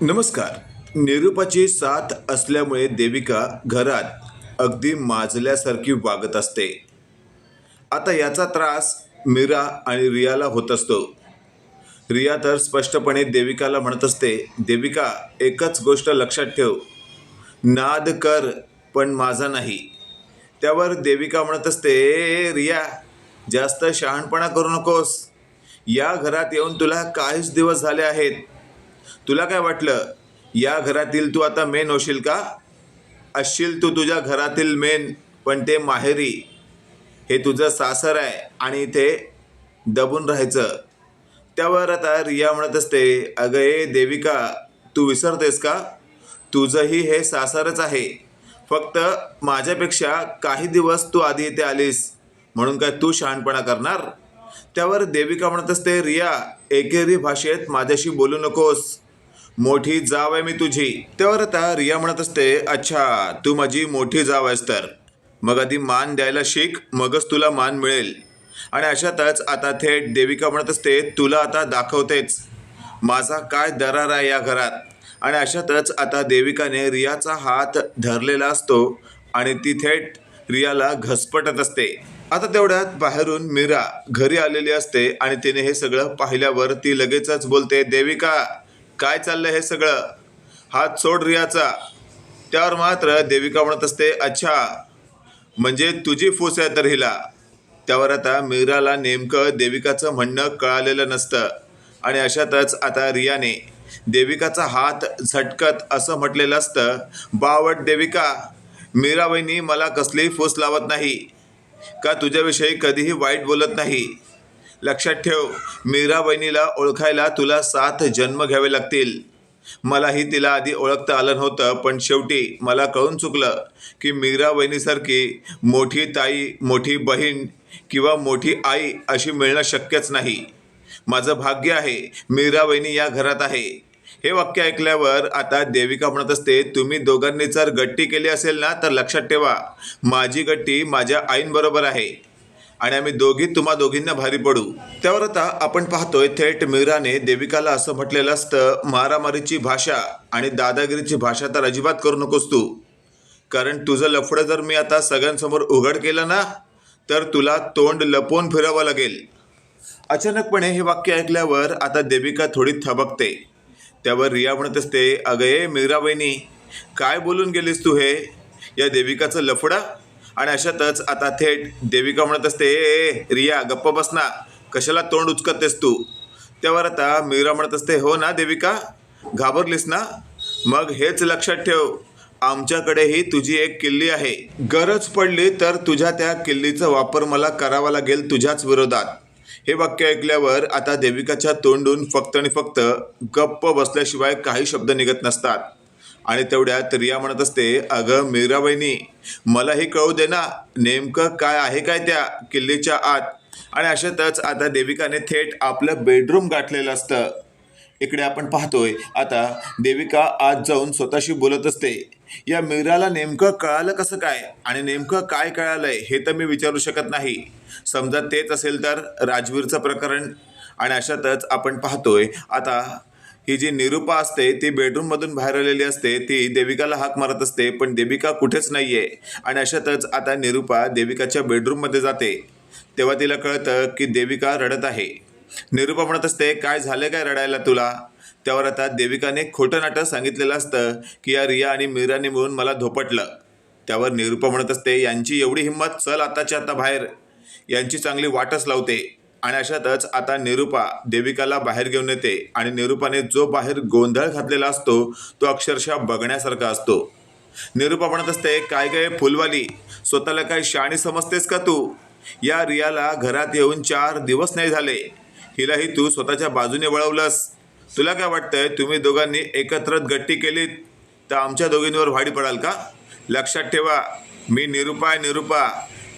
नमस्कार. निरूपाची साथ असल्यामुळे देविका घरात अगदी माजल्यासारखी वागत असते. आता याचा त्रास मीरा आणि रियाला होत असतो. रिया तर स्पष्टपणे देविकाला म्हणत असते, देविका एकच गोष्ट लक्षात ठेव, नाद कर पण माझा नाही. त्यावर देविका म्हणत असते, रिया जास्त शहाणपणा करू नकोस. या घरात येऊन तुला काहीच दिवस झाले आहेत. तुला काय वाटलं या घरातील तू आता मेन होशील का? असशील तू तुझ्या घरातील मेन, पण ते माहेरी. हे तुझं सासर आहे आणि इथे दबून राहायचं. त्यावर आता रिया म्हणत असते, अगं ए देविका, तू विसरतेस का? तुझंही हे सासरच आहे. फक्त माझ्यापेक्षा काही दिवस तू आधी इथे आलीस म्हणून काय तू शहाणपणा करणार? त्यावर देविका म्हणत असते, रिया एकेरी भाषेत माझ्याशी बोलू नकोस. मोठी जाव आहे मी तुझी. त्यावर आता रिया म्हणत असते, अच्छा तू माझी मोठी जाव आहेस तर मग आधी मान द्यायला शिक, मगच तुला मान मिळेल. आणि अशातच आता थेट देविका म्हणत असते, तुला आता दाखवतेच माझा काय दरार आहे या घरात. आणि अशातच आता देविकाने रियाचा हात धरलेला असतो आणि ती थेट रियाला घसपटत असते. आता तेवढ्यात बाहेरून मीरा घरी आलेली असते आणि तिने हे सगळं पाहिल्यावर ती लगेचच बोलते, देविका काय चाललंय हे सगळं? हात सोड रियाचा. त्यावर मात्र देविका म्हणत असते, अच्छा म्हणजे तुझी फूस आहे तर हिला. त्यावर आता मीराला नेमकं देविकाचं म्हणणं कळालेलं नसतं आणि अशातच आता रियाने देविकाचा हात झटकत असं म्हटलेलं असतं, बावट देविका, मीरा वहिनी मला कसलीही फूस लावत नाही का तुझ्याविषयी कधीही वाईट बोलत नाही. लक्षात ठेव, मीरा वहिनीला ओळखायला तुला 7 जन्म घ्यावे लागतील. मलाही तिला आधी ओळखता आलं नव्हतं, पण शेवटी मला कळून चुकलं की मीरा वहिनीसारखी मोठी ताई, मोठी बहीण किंवा मोठी आई अशी मिळणं शक्यच नाही. माझं भाग्य आहे मीरा वहिनी या घरात आहे. हे वाक्य ऐकल्यावर आता देविका म्हणत असते, तुम्ही दोघांनी जर गट्टी केली असेल ना तर लक्षात ठेवा, माझी गट्टी माझ्या आईंबरोबर आहे आणि आम्ही दोघी तुम्हा दोघींना भारी पडू. त्यावर आता आपण पाहतोय थेट मीराने देविकाला असं म्हटलेलं असतं, मारामारीची भाषा आणि दादागिरीची भाषा तर अजिबात करू नकोस तू, कारण तुझं लफडं जर मी आता सगळ्यांसमोर उघड केलं ना तर तुला तोंड लपवून फिरावं लागेल. अचानकपणे हे वाक्य ऐकल्यावर आता देविका थोडी थबकते. त्यावर रिया म्हणत असते, अगं ए मीरा वहिनी, काय बोलून गेलीस तू हे? या देविकाचं लफडं? आणि अशातच आता थेट देविका म्हणत असते, ए रिया गप्प बस ना, कशाला तोंड उचकतेस तू? त्यावर आता मीरा म्हणत असते, हो ना देविका, घाबरलीस ना? मग हेच लक्षात ठेव, आमच्याकडेही तुझी एक किल्ली आहे. गरज पडली तर तुझ्या त्या किल्लीचा वापर मला करावा लागेल तुझ्याच विरोधात. हे वाक्य ऐकल्यावर आता देविकाच्या तोंडून फक्त आणि फक्त गप्प बसल्याशिवाय काही शब्द निघत नसतात. आणि तेवढ्यात रिया म्हणत असते, अगं मीरा वहिनी, मलाही कळू दे ना नेमकं काय आहे काय त्या किल्लीच्या आत. आणि अशातच आता देविकाने थेट आपलं बेडरूम गाठलेलं असतं. इकडे आपण पाहतोय आता देविका आत जाऊन स्वतःशी बोलत असते, या मीराला नेमकं कळालं कसं काय आणि नेमकं काय कळालंय हे तर मी विचारू शकत नाही. समजा तेच असेल तर राजवीरचं प्रकरण. आणि अशातच आपण पाहतोय आता ही जी निरूपा असते ती बेडरूममधून बाहेर आलेली असते. ती देविकाला हाक मारत असते पण देविका कुठेच नाहीये. आणि अशातच आता निरूपा देविकाच्या बेडरूममध्ये जाते. तेव्हा तिला कळतं की देविका रडत आहे. निरूपा म्हणत असते, काय झालं काय रडायला तुला? त्यावर आता देविकाने खोटं नाटक सांगितलेलं असतं की या रिया आणि मीराने मिळून मला धोपटलं. त्यावर निरूपा म्हणत असते, यांची एवढी हिंमत, चल आताच्या आता बाहेर, यांची चांगली वाटच लावते. आणि अशातच आता निरूपा देविकाला बाहेर घेऊन येते आणि निरूपाने जो बाहेर गोंधळ घातलेला असतो तो अक्षरशः बघण्यासारखा असतो. निरूपा म्हणत असते, काय काय फुलवाली, स्वतःला काय शाणी समजतेस का तू? या रियाला घरात येऊन 4 दिवस नाही झाले, हिलाही तू स्वतःच्या बाजूने वळवलंस. तुला काय वाटतंय तुम्ही दोघांनी एकत्रच गट्टी केलीत तर आमच्या दोघींवर भाडी पडाल का? लक्षात ठेवा, मी निरूपा आहे निरूपा,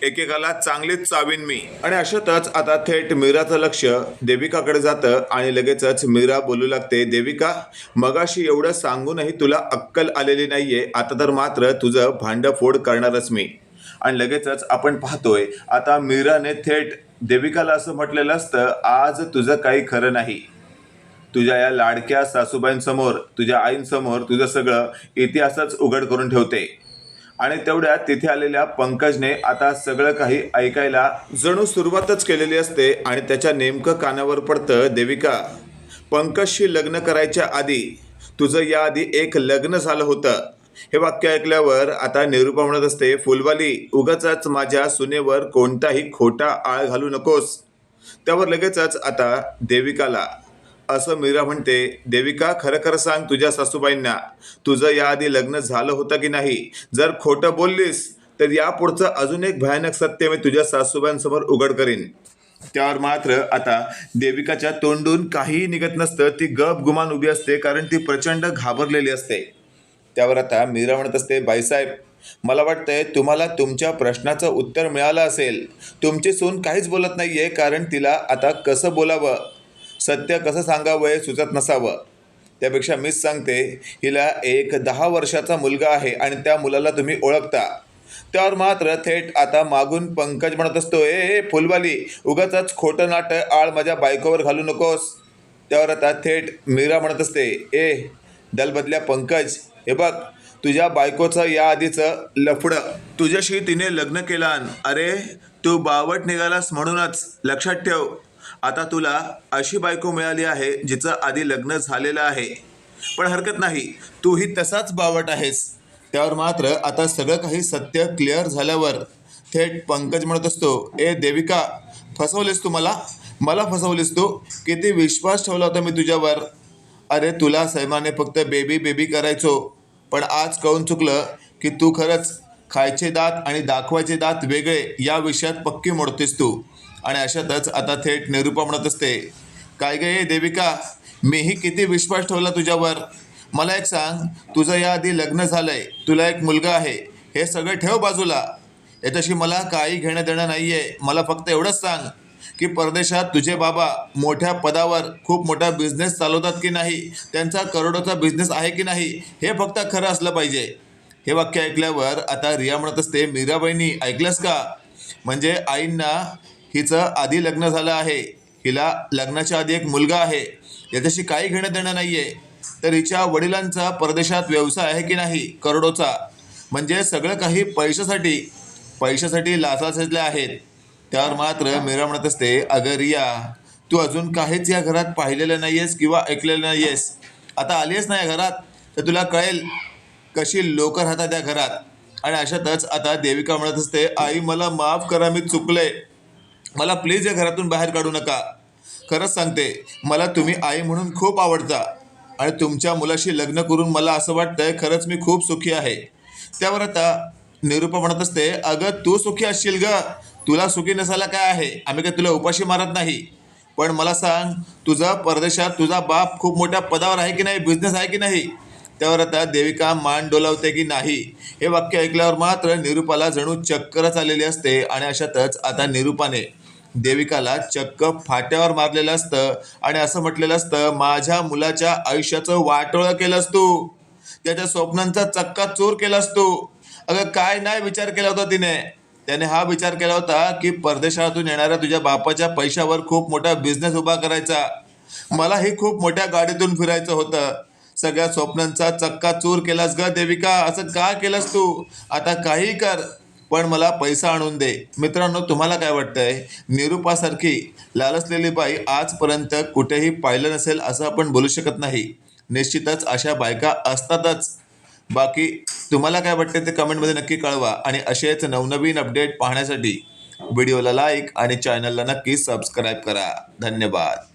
एकेकाला चांगलीच चावीन मी. आणि अशातच आता थेट मीराचं लक्ष देविकाकडे जातं आणि लगेचच मीरा बोलू लागते, देविका मगाशी एवढं सांगूनही तुला अक्कल आलेली नाहीये, आता तर मात्र तुझं भांडफोड करणारच मी. आणि लगेचच आपण पाहतोय आता मीराने थेट देविकाला असं म्हटलेलं असतं, आज तुझं काही खरं नाही. तुझ्या या लाडक्या सासूबाईंसमोर, तुझ्या आईंसमोर तुझं सगळं इतिहासच उघड करून ठेवते. आणि तेवढ्यात तिथे आलेल्या पंकजने आता सगळं काही ऐकायला जणू सुरुवातच केलेली असते. आणि त्याच्या नेमकं कानावर पडतं, देविका, पंकजशी लग्न करायच्या आधी तुझं याआधी एक लग्न झालं होतं. हे वाक्य ऐकल्यावर आता निरूपा म्हणत असते, फुलवाली, उगाचच माझ्या सुनेवर कोणताही खोटा आळ घालू नकोस. त्यावर लगेचच आता देविकाला असं मीरा म्हणते, देविका, खरं खरं सांग तुझ्या सासूबाईंना, तुझं याआधी लग्न झालं होतं की नाही. जर खोटं बोललीस तर यापुढचं अजून एक भयानक सत्य मी तुझ्या सासूबाईंसमोर उघड करीन. त्यावर मात्र आता देविकाच्या तोंडून काहीही निघत नसतं. ती गप गुमान उभी असते, कारण ती प्रचंड घाबरलेली असते. त्यावर आता मीरा म्हणत असते, बाईसाहेब, मला वाटतंय तुम्हाला तुमच्या प्रश्नाचं उत्तर मिळालं असेल. तुमची सून काहीच बोलत नाहीये, कारण तिला आता कसं बोलावं, सत्य कसं सांगावं हे सुचत नसावं. त्यापेक्षा मीच सांगते, हिला एक 10 वर्षाचा मुलगा आहे आणि त्या मुलाला तुम्ही ओळखता. त्यावर मात्र थेट आता मागून पंकज म्हणत असतो, ए फुलवाली, उगाचच खोटं नाटं आळ माझ्या बायकोवर घालू नकोस. त्यावर आता थेट मीरा म्हणत असते, ए दलबदल्या पंकज, हे बघ, तुझ्या बायकोचं याआधीचं लफडं, तुझ्याशी तिने लग्न केलं. अरे तू बावट निघालास म्हणूनच. लक्षात ठेव, आता तुला अशी बायको मिळाली आहे जिचं आधी लग्न झालेलं आहे. पण हरकत नाही, तूही तसाच बावट आहेस. त्यावर मात्र आता सगळं काही सत्य क्लिअर झाल्यावर थेट पंकज म्हणत असतो, ए देविका, फसवलीस तू मला फसवलीस तू. किती विश्वास ठेवला होता मी तुझ्यावर. अरे तुला सैमाने फक्त बेबी बेबी करायचो, पण आज कळून चुकलं की तू खरंच खायचे दात आणि दाखवायचे दात वेगळे या विषयात पक्की मोडतेस तू. आणि अशातच आता थेट निरूपा म्हणत असते, काय गे देविका, मीही किती विश्वास ठेवला तुझ्यावर. मला एक सांग, तुझं याआधी लग्न झालंय, तुला एक मुलगा आहे, हे सगळं ठेव बाजूला. याच्याशी मला काही घेणं देणं नाही आहे. मला फक्त एवढंच सांग की परदेशात तुझे बाबा मोठ्या पदावर खूप मोठा बिझनेस चालवतात की नाही, त्यांचा करोडोचा बिझनेस आहे की नाही, हे फक्त खरं असलं पाहिजे. हे वाक्य ऐकल्यावर आता रिया म्हणत असते, मीराबाईंनी ऐकलंस का, म्हणजे आईंना हिचं आधी लग्न झालं आहे, हिला लग्नाच्या आधी एक मुलगा आहे, याच्याशी काही घेणं देणं नाही आहे. तर हिच्या वडिलांचा परदेशात व्यवसाय आहे की नाही करोडोचा, म्हणजे सगळं काही पैशासाठी लाचाचले आहेत. त्यावर मात्र मीरा म्हणत असते, अगं रिया, तू अजून काहीच या घरात पाहिलेलं नाही आहेस किंवा ऐकलेलं नाही आहेस. आता आली आहेस ना या घरात, तर तुला कळेल कशी लोक राहतात या घरात. आणि अशातच आता देविका म्हणत असते, आई मला माफ करा, मी चुकले, मला प्लीज या घरातून बाहेर काढू नका. खरंच सांगते, मला तुम्ही आई म्हणून खूप आवडता आणि तुमच्या मुलाशी लग्न करून मला असं वाटतंय खरंच मी खूप सुखी आहे. त्यावर आता निरूपा म्हणत असते, अगं तू सुखी असशील ग, तुला सुखी नसायला काय आहे, आम्ही काय तुला उपाशी मारत नाही. पण मला सांग, तुझा परदेशात तुझा बाप खूप मोठ्या पदावर आहे की नाही, बिझनेस आहे की नाही. त्यावर आता देविका मान डोलावते की नाही. हे वाक्य ऐकल्यावर मात्र निरूपाला जणू चक्करच आलेली असते. आणि अशातच आता निरूपाने देविकाला चक्क फाट्यावर मारलेलं असतं आणि असं म्हटलेलं असतं, माझ्या मुलाच्या आयुष्याचं वाटोळं केलंस तू, त्याच्या स्वप्नांचा चक्काचूर केलास तू. अगं काय नाही विचार केला होता त्याने हा विचार केला होता की परदेशातून येणाऱ्या तुझ्या बापाच्या पैशावर खूप मोठा बिझनेस उभा करायचा. मलाही खूप मोठ्या गाडीतून फिरायचं होतं. सगळ्या स्वप्नांचा चक्काचूर केलास ग देविका, असं का केलंस तू. आता काही कर, पण मला पैसा आणून दे. मित्रांनो, तुम्हाला काय वाटतंय, निरूपासारखी लालचलेली बाई आजपर्यंत कुठेही पाहिलं नसेल असं आपण बोलू शकत नाही. निश्चितच अशा बायका असतातच. बाकी तुम्हाला काय वाटतं ते कमेंटमध्ये नक्की कळवा. आणि असेच नवनवीन अपडेट पाहण्यासाठी व्हिडिओला लाईक आणि चॅनलला नक्की सबस्क्राईब करा. धन्यवाद.